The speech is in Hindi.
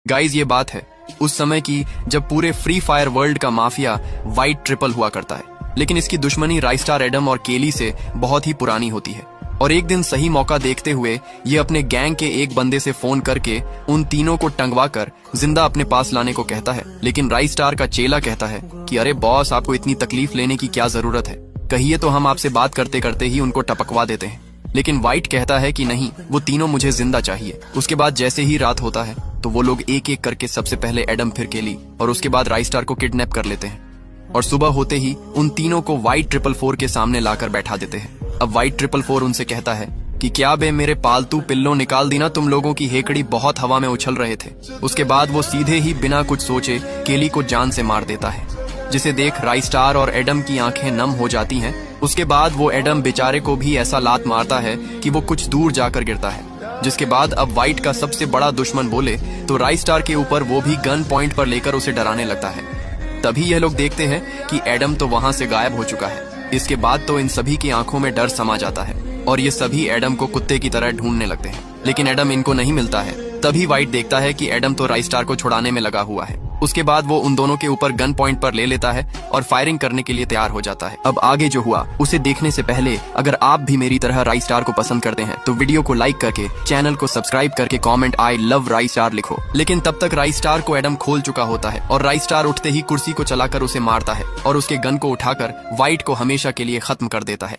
गाइज ये बात है उस समय की जब पूरे फ्री फायर वर्ल्ड का माफिया वाइट ट्रिपल हुआ करता है, लेकिन इसकी दुश्मनी राइस्टार, एडम और केली से बहुत ही पुरानी होती है। और एक दिन सही मौका देखते हुए ये अपने गैंग के एक बंदे से फोन करके उन तीनों को टंगवा कर जिंदा अपने पास लाने को कहता है। लेकिन राइस्टार का चेला कहता है कि अरे बॉस, आपको इतनी तकलीफ लेने की क्या जरूरत है, कहिए तो हम आपसे बात करते करते ही उनको टपकवा देते हैं। लेकिन वाइट कहता है कि नहीं, वो तीनों मुझे जिंदा चाहिए। उसके बाद जैसे ही रात होता है तो वो लोग एक एक करके सबसे पहले एडम, फिर केली और उसके बाद राइस्टार को किडनैप कर लेते हैं। और सुबह होते ही उन तीनों को वाइट 444 के सामने लाकर बैठा देते हैं। अब वाइट 444 उनसे कहता है कि क्या बे मेरे पालतू पिल्लों, निकाल दी ना तुम लोगों की हेकड़ी, बहुत हवा में उछल रहे थे। उसके बाद वो सीधे ही बिना कुछ सोचे केली को जान से मार देता है, जिसे देख राइस्टार और एडम की आंखें नम हो जाती हैं। उसके बाद वो एडम बेचारे को भी ऐसा लात मारता है कि वो कुछ दूर जाकर गिरता है, जिसके बाद अब वाइट का सबसे बड़ा दुश्मन बोले तो राइस्टार के ऊपर वो भी गन पॉइंट पर लेकर उसे डराने लगता है। तभी यह लोग देखते हैं कि एडम तो वहां से गायब हो चुका है। इसके बाद तो इन सभी की आंखों में डर समा जाता है और ये सभी एडम को कुत्ते की तरह ढूंढने लगते हैं, लेकिन एडम इनको नहीं मिलता है। तभी वाइट देखता है कि एडम तो राइस्टार को छुड़ाने में लगा हुआ है। उसके बाद वो उन दोनों के ऊपर गन पॉइंट पर ले लेता है और फायरिंग करने के लिए तैयार हो जाता है। अब आगे जो हुआ उसे देखने से पहले अगर आप भी मेरी तरह राइस्टार को पसंद करते हैं तो वीडियो को लाइक करके, चैनल को सब्सक्राइब करके कमेंट आई लव राइस्टार लिखो। लेकिन तब तक राइस्टार को एडम खोल चुका होता है और राइस्टार उठते ही कुर्सी को चलाकर उसे मारता है और उसके गन को उठाकर वाइट को हमेशा के लिए खत्म कर देता है।